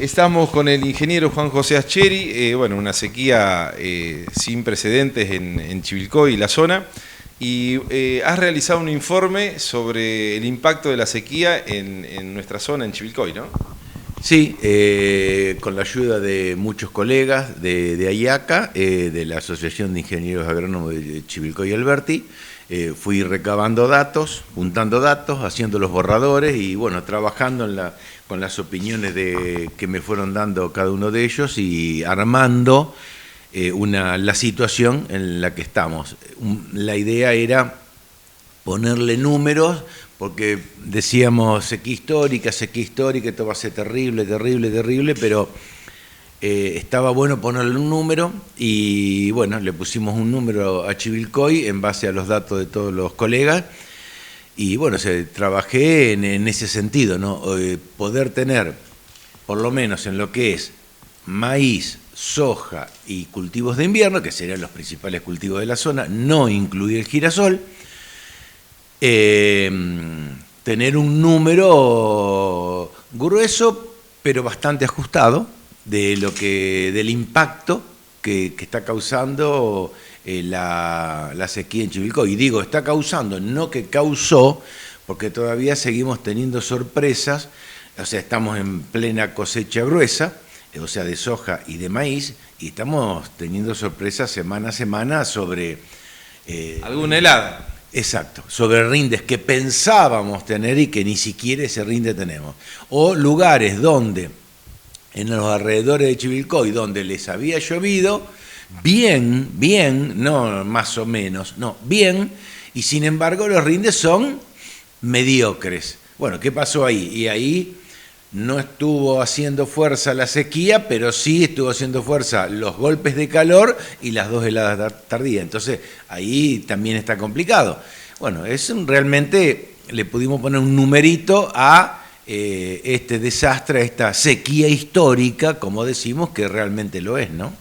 Estamos con el ingeniero Juan José Ascheri, bueno, una sequía sin precedentes en Chivilcoy y la zona, y has realizado un informe sobre el impacto de la sequía en nuestra zona, en Chivilcoy, ¿no? Sí, con la ayuda de muchos colegas de AIACA, de la Asociación de Ingenieros Agrónomos de Chivilcoy y Alberti, fui recabando datos, juntando datos, haciendo los borradores y bueno, trabajando con las opiniones que me fueron dando cada uno de ellos y armando la situación en la que estamos. La idea era ponerle números, porque decíamos sequía histórica, esto va a ser terrible, terrible, terrible, pero estaba bueno ponerle un número y bueno, le pusimos un número a Chivilcoy en base a los datos de todos los colegas y bueno, trabajé en ese sentido, ¿no? Poder tener, por lo menos en lo que es maíz, soja y cultivos de invierno, que serían los principales cultivos de la zona, no incluir el girasol, tener un número grueso pero bastante ajustado del impacto que está causando la sequía en Chivilcoy. Y digo, está causando, no que causó, porque todavía seguimos teniendo sorpresas, o sea, estamos en plena cosecha gruesa, o sea, de soja y de maíz, y estamos teniendo sorpresas semana a semana sobre... ¿Alguna helada? Exacto, sobre rindes que pensábamos tener y que ni siquiera ese rinde tenemos. O lugares donde, en los alrededores de Chivilcoy, donde les había llovido, bien, no más o menos, no, bien, y sin embargo los rindes son mediocres. Bueno, ¿qué pasó ahí? Y ahí no estuvo haciendo fuerza la sequía, pero sí estuvo haciendo fuerza los golpes de calor y las dos heladas tardías. Entonces, ahí también está complicado. Bueno, realmente le pudimos poner un numerito a este desastre, a esta sequía histórica, como decimos, que realmente lo es, ¿no?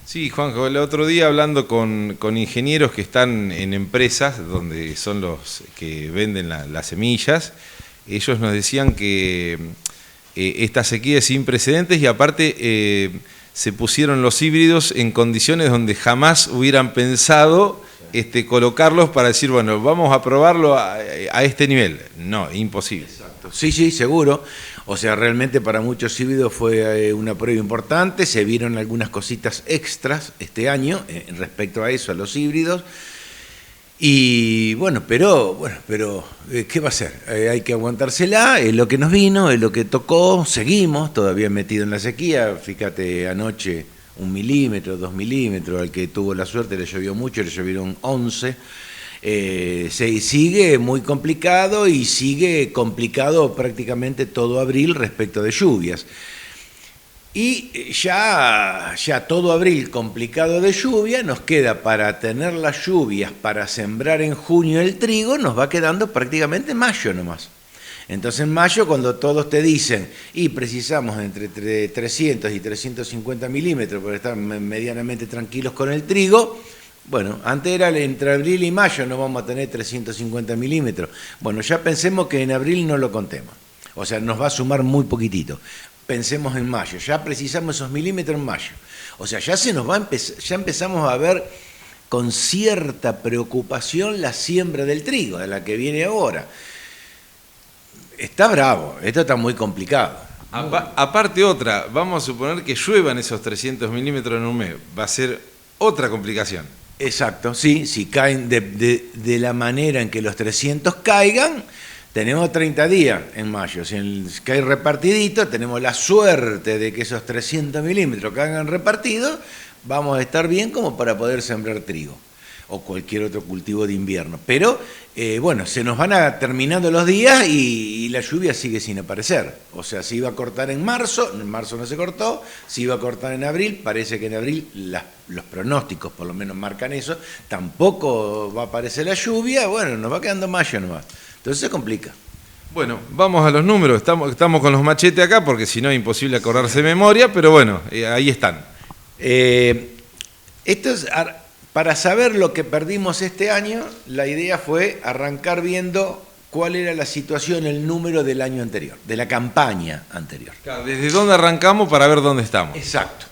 Sí, Juanjo, el otro día hablando con ingenieros que están en empresas, donde son los que venden las semillas, ellos nos decían que... esta sequía es sin precedentes y aparte se pusieron los híbridos en condiciones donde jamás hubieran pensado colocarlos para decir, bueno, vamos a probarlo a este nivel. No, imposible. Exacto. Sí, seguro. O sea, realmente para muchos híbridos fue una prueba importante, se vieron algunas cositas extras este año respecto a eso, a los híbridos. Y bueno, pero ¿qué va a ser? Hay que aguantársela, es lo que nos vino, es lo que tocó, seguimos todavía metidos en la sequía. Fíjate, anoche 1 milímetro, 2 milímetros, al que tuvo la suerte le llovió mucho, le llovieron 11. Sigue muy complicado y sigue complicado prácticamente todo abril respecto de lluvias. Y ya todo abril complicado de lluvia, nos queda para tener las lluvias para sembrar en junio el trigo, nos va quedando prácticamente mayo nomás. Entonces en mayo, cuando todos te dicen, y precisamos entre 300 y 350 milímetros para estar medianamente tranquilos con el trigo, bueno, antes era entre abril y mayo no vamos a tener 350 milímetros. Bueno, ya pensemos que en abril no lo contemos, o sea, nos va a sumar muy poquitito. Pensemos en mayo, ya precisamos esos milímetros en mayo. O sea, ya ya empezamos a ver con cierta preocupación la siembra del trigo, de la que viene ahora. Está bravo, esto está muy complicado. Aparte otra, vamos a suponer que lluevan esos 300 milímetros en un mes, va a ser otra complicación. Exacto, sí, si caen de la manera en que los 300 caigan, tenemos 30 días en mayo. Si cae repartidito, tenemos la suerte de que esos 300 milímetros caigan repartidos, vamos a estar bien como para poder sembrar trigo o cualquier otro cultivo de invierno. Pero, bueno, se nos van terminando los días y la lluvia sigue sin aparecer. O sea, se iba a cortar en marzo no se cortó, se iba a cortar en abril, parece que en abril los pronósticos por lo menos marcan eso, tampoco va a aparecer la lluvia, bueno, nos va quedando mayo nomás. Entonces se complica. Bueno, vamos a los números. Estamos con los machetes acá porque si no es imposible acordarse de memoria, pero bueno, ahí están. Para saber lo que perdimos este año, la idea fue arrancar viendo cuál era la situación, el número del año anterior, de la campaña anterior. Claro, ¿desde dónde arrancamos para ver dónde estamos? Exacto.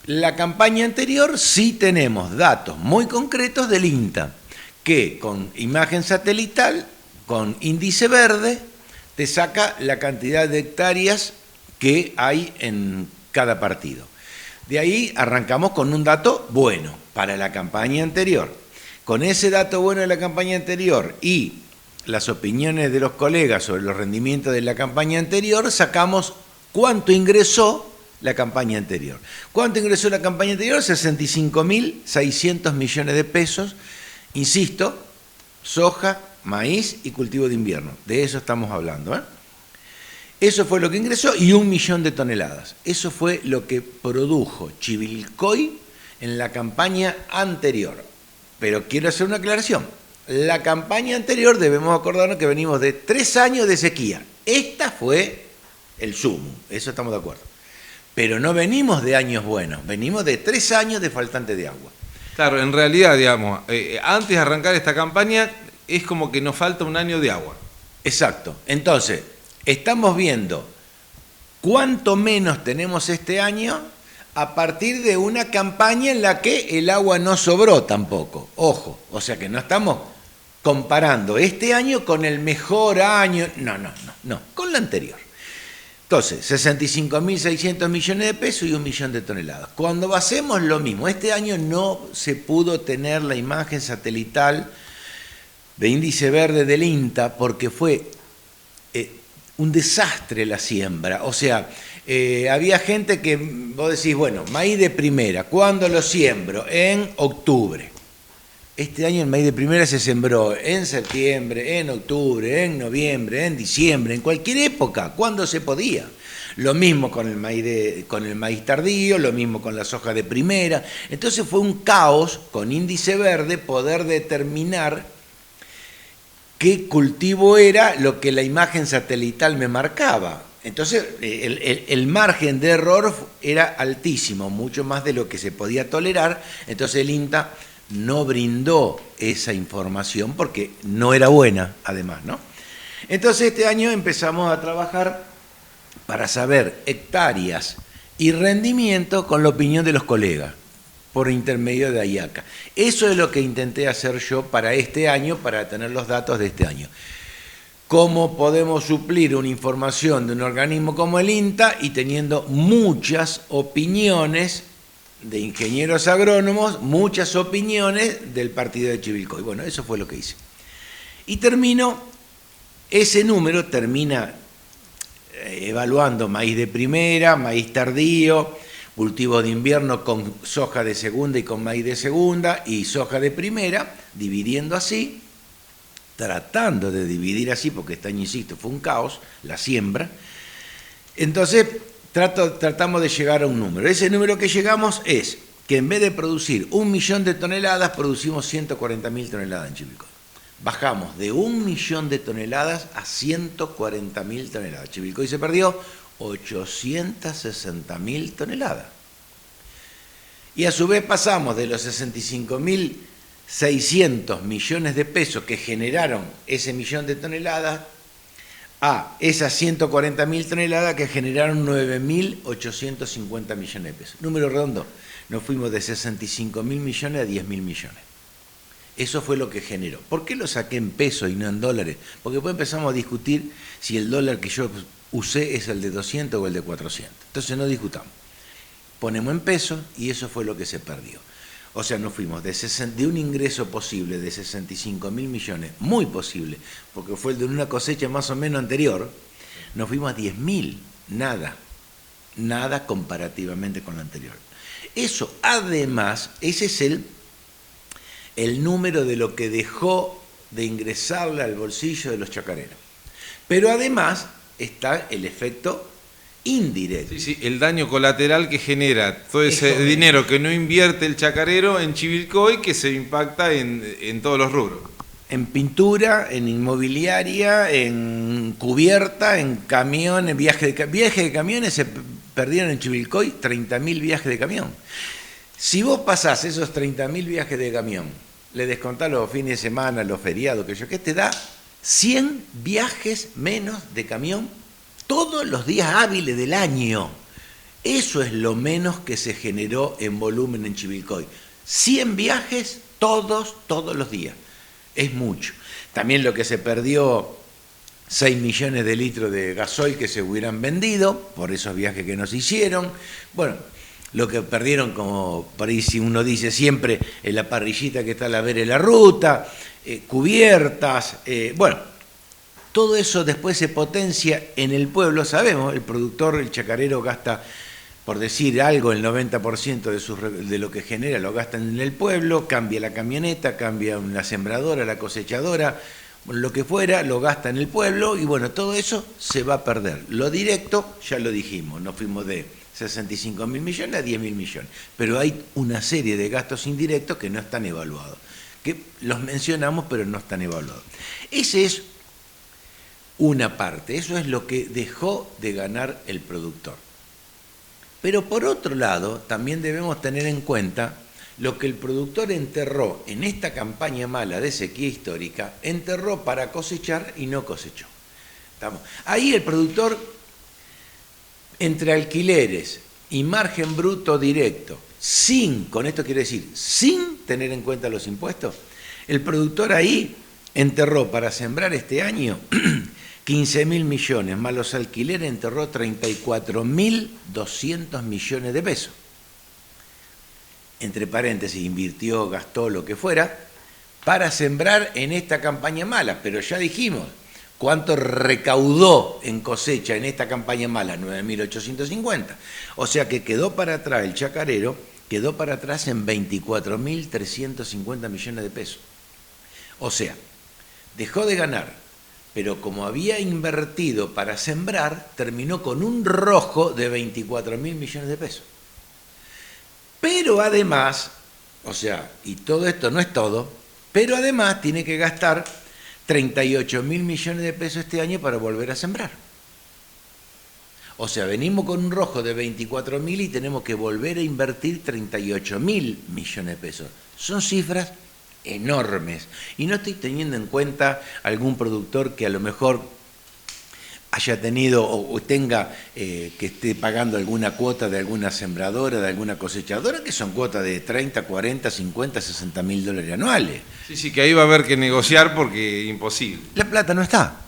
La campaña anterior sí tenemos datos muy concretos del INTA, que con imagen satelital, con índice verde, te saca la cantidad de hectáreas que hay en cada partido. De ahí arrancamos con un dato bueno para la campaña anterior. Con ese dato bueno de la campaña anterior y las opiniones de los colegas sobre los rendimientos de la campaña anterior, sacamos cuánto ingresó la campaña anterior. ¿Cuánto ingresó la campaña anterior? 65.600 millones de pesos. Insisto, soja, maíz y cultivo de invierno. De eso estamos hablando, ¿eh? Eso fue lo que ingresó y 1 millón de toneladas. Eso fue lo que produjo Chivilcoy en la campaña anterior. Pero quiero hacer una aclaración. La campaña anterior debemos acordarnos que venimos de 3 años de sequía. Esta fue el sumo, eso estamos de acuerdo. Pero no venimos de años buenos, venimos de 3 años de faltante de agua. Claro, en realidad, digamos, antes de arrancar esta campaña es como que nos falta un año de agua. Exacto. Entonces, estamos viendo cuánto menos tenemos este año a partir de una campaña en la que el agua no sobró tampoco. Ojo, o sea que no estamos comparando este año con el mejor año. No, con la anterior. Entonces, 65.600 millones de pesos y 1 millón de toneladas. Cuando hacemos lo mismo, este año no se pudo tener la imagen satelital de índice verde del INTA porque fue un desastre la siembra. O sea, había gente que, vos decís, bueno, maíz de primera, ¿cuándo lo siembro? En octubre. Este año el maíz de primera se sembró en septiembre, en octubre, en noviembre, en diciembre, en cualquier época, cuando se podía. Lo mismo con el maíz tardío, lo mismo con la soja de primera. Entonces fue un caos con índice verde poder determinar qué cultivo era lo que la imagen satelital me marcaba. Entonces el margen de error era altísimo, mucho más de lo que se podía tolerar. Entonces el INTA no brindó esa información porque no era buena, además, ¿no? Entonces este año empezamos a trabajar para saber hectáreas y rendimiento con la opinión de los colegas, por intermedio de AIACA. Eso es lo que intenté hacer yo para este año, para tener los datos de este año. ¿Cómo podemos suplir una información de un organismo como el INTA y teniendo muchas opiniones de ingenieros agrónomos, muchas opiniones del partido de Chivilcoy? Bueno, eso fue lo que hice. Y ese número termina evaluando maíz de primera, maíz tardío, cultivo de invierno con soja de segunda y con maíz de segunda y soja de primera, dividiendo así, tratando de dividir así, porque este año, insisto, fue un caos, la siembra. Entonces, tratamos de llegar a un número. Ese número que llegamos es que en vez de producir 1 millón de toneladas, producimos 140.000 toneladas en Chivilcoy. Bajamos de 1 millón de toneladas a 140.000 toneladas. Chivilcoy se perdió 860.000 toneladas. Y a su vez pasamos de los 65.600 millones de pesos que generaron ese millón de toneladas a esas 140.000 toneladas que generaron 9.850 millones de pesos. Número redondo, nos fuimos de 65.000 millones a 10.000 millones. Eso fue lo que generó. ¿Por qué lo saqué en pesos y no en dólares? Porque después empezamos a discutir si el dólar que yo usé es el de 200 o el de 400. Entonces no discutamos. Ponemos en pesos y eso fue lo que se perdió. O sea, nos fuimos de un ingreso posible de 65.000 millones, muy posible, porque fue el de una cosecha más o menos anterior, nos fuimos a 10.000, nada comparativamente con lo anterior. Eso, además, ese es el número de lo que dejó de ingresarle al bolsillo de los chacareros. Pero además está el efecto indirecto. Sí, el daño colateral que genera todo ese dinero que no invierte el chacarero en Chivilcoy, que se impacta en todos los rubros. En pintura, en inmobiliaria, en cubierta, en camiones, viajes de camiones. Se perdieron en Chivilcoy 30.000 viajes de camión. Si vos pasás esos 30.000 viajes de camión, le descontás los fines de semana, los feriados, que te da 100 viajes menos de camión todos los días hábiles del año. Eso es lo menos que se generó en volumen en Chivilcoy. 100 viajes todos los días. Es mucho. También lo que se perdió, 6 millones de litros de gasoil que se hubieran vendido por esos viajes que nos hicieron. Bueno, lo que perdieron, como por ahí si uno dice siempre, en la parrillita que está a la vera de la ruta, cubiertas, bueno, todo eso después se potencia en el pueblo. Sabemos, el productor, el chacarero gasta, por decir algo, el 90% de lo que genera lo gastan en el pueblo, cambia la camioneta, cambia la sembradora, la cosechadora, lo que fuera, lo gasta en el pueblo y bueno, todo eso se va a perder. Lo directo, ya lo dijimos, nos fuimos de 65.000 millones a 10.000 millones, pero hay una serie de gastos indirectos que no están evaluados, que los mencionamos pero no están evaluados. Ese es una parte, eso es lo que dejó de ganar el productor. Pero por otro lado, también debemos tener en cuenta lo que el productor enterró en esta campaña mala de sequía histórica, enterró para cosechar y no cosechó. Ahí el productor, entre alquileres y margen bruto directo, con esto quiere decir, sin tener en cuenta los impuestos, el productor ahí enterró para sembrar este año 15.000 millones, más los alquileres enterró 34.200 millones de pesos. Entre paréntesis, invirtió, gastó, lo que fuera, para sembrar en esta campaña mala. Pero ya dijimos, ¿cuánto recaudó en cosecha en esta campaña mala? 9.850. O sea que quedó para atrás el chacarero, quedó para atrás en 24.350 millones de pesos. O sea, dejó de ganar, pero como había invertido para sembrar, terminó con un rojo de 24.000 millones de pesos. Pero además, o sea, y todo esto no es todo, pero además tiene que gastar 38.000 millones de pesos este año para volver a sembrar. O sea, venimos con un rojo de 24.000 y tenemos que volver a invertir 38.000 millones de pesos. Son cifras enormes. Y no estoy teniendo en cuenta algún productor que a lo mejor haya tenido o tenga que esté pagando alguna cuota de alguna sembradora, de alguna cosechadora, que son cuotas de 30, 40, 50, 60 mil dólares anuales. Sí, sí, que ahí va a haber que negociar porque es imposible. La plata no está.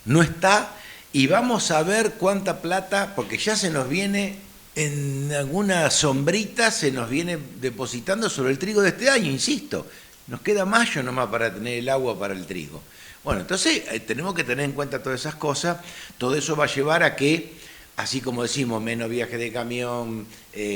No está y vamos a ver cuánta plata, porque ya se nos viene en alguna sombrita, se nos viene depositando sobre el trigo de este año, insisto. Nos queda mayo nomás para tener el agua para el trigo. Bueno, entonces tenemos que tener en cuenta todas esas cosas. Todo eso va a llevar a que, así como decimos, menos viajes de camión,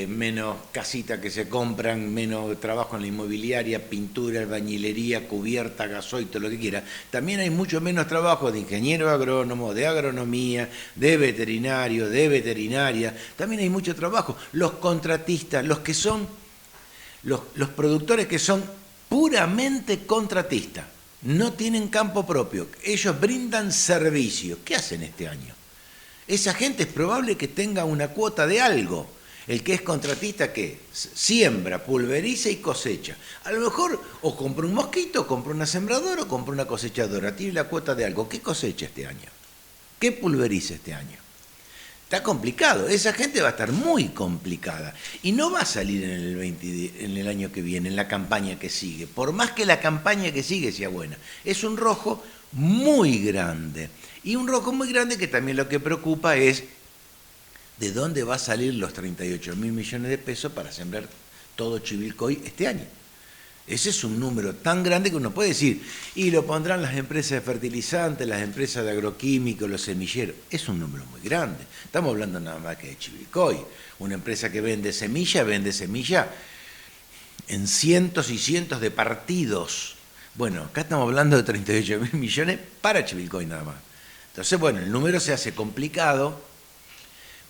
menos casitas que se compran, menos trabajo en la inmobiliaria, pintura, albañilería, cubierta, gasoil, todo lo que quiera. También hay mucho menos trabajo de ingeniero agrónomo, de agronomía, de veterinario, de veterinaria. También hay mucho trabajo. Los contratistas, los que son, los productores que son puramente contratistas, no tienen campo propio, ellos brindan servicios. ¿Qué hacen este año? Esa gente es probable que tenga una cuota de algo. El que es contratista, ¿qué? Siembra, pulveriza y cosecha. A lo mejor o compra un mosquito, o compra una sembradora, o compra una cosechadora. Tiene la cuota de algo. ¿Qué cosecha este año? ¿Qué pulveriza este año? Está complicado, esa gente va a estar muy complicada y no va a salir en el año que viene, en la campaña que sigue, por más que la campaña que sigue sea buena. Es un rojo muy grande y un rojo muy grande que también lo que preocupa es de dónde va a salir los 38.000 millones de pesos para sembrar todo Chivilcoy este año. Ese es un número tan grande que uno puede decir, y lo pondrán las empresas de fertilizantes, las empresas de agroquímicos, los semilleros. Es un número muy grande. Estamos hablando nada más que de Chivilcoy. Una empresa que vende semilla en cientos y cientos de partidos. Bueno, acá estamos hablando de 38.000 millones para Chivilcoy nada más. Entonces, bueno, el número se hace complicado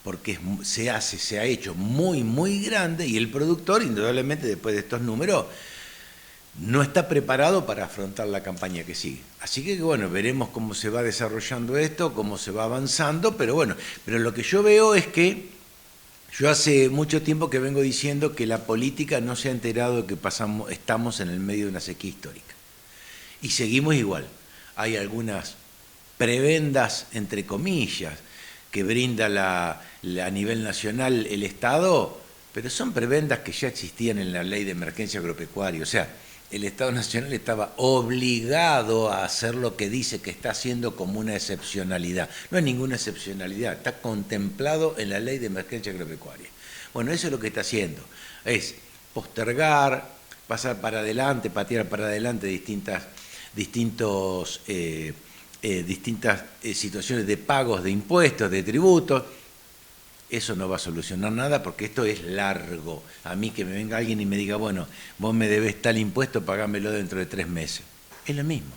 porque se ha hecho muy, muy grande y el productor, indudablemente, después de estos números, no está preparado para afrontar la campaña que sigue. Así que bueno, veremos cómo se va desarrollando esto, cómo se va avanzando, pero bueno, pero lo que yo veo es que yo hace mucho tiempo que vengo diciendo que la política no se ha enterado de que estamos en el medio de una sequía histórica. Y seguimos igual. hay algunas prebendas, entre comillas, que brinda a nivel nacional el Estado, pero son prebendas que ya existían en la Ley de Emergencia Agropecuaria. O sea, el Estado Nacional estaba obligado a hacer lo que dice que está haciendo como una excepcionalidad. No es ninguna excepcionalidad, está contemplado en la Ley de Emergencia Agropecuaria. Bueno, eso es lo que está haciendo, es postergar, pasar para adelante, patear para adelante distintas situaciones de pagos de impuestos, de tributos. Eso no va a solucionar nada porque esto es largo. A mí que me venga alguien y me diga, bueno, vos me debes tal impuesto, pagámelo dentro de 3 meses. Es lo mismo.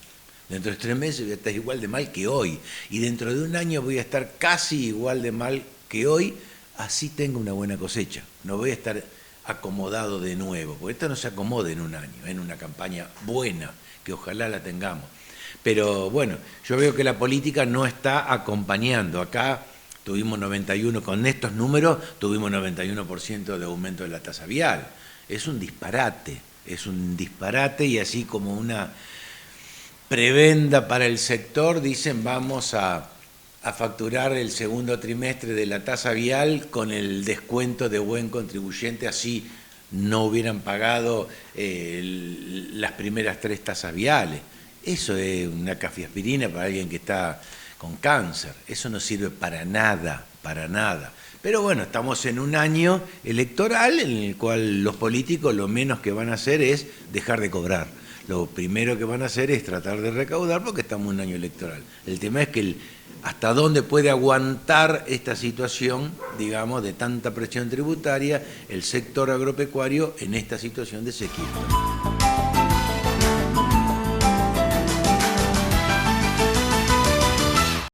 Dentro de 3 meses voy a estar igual de mal que hoy. Y dentro de un año voy a estar casi igual de mal que hoy, así tengo una buena cosecha. No voy a estar acomodado de nuevo, porque esto no se acomoda en un año, en una campaña buena, que ojalá la tengamos. Pero bueno, yo veo que la política no está acompañando. Acá tuvimos 91, con estos números tuvimos 91% de aumento de la tasa vial. Es un disparate y así como una prebenda para el sector, dicen vamos a facturar el segundo trimestre de la tasa vial con el descuento de buen contribuyente, así no hubieran pagado las primeras 3 tasas viales. Eso es una cafiaspirina para alguien que está con cáncer. Eso no sirve para nada, para nada. Pero bueno, estamos en un año electoral en el cual los políticos lo menos que van a hacer es dejar de cobrar. Lo primero que van a hacer es tratar de recaudar porque estamos en un año electoral. El tema es que hasta dónde puede aguantar esta situación, digamos, de tanta presión tributaria el sector agropecuario en esta situación de sequía.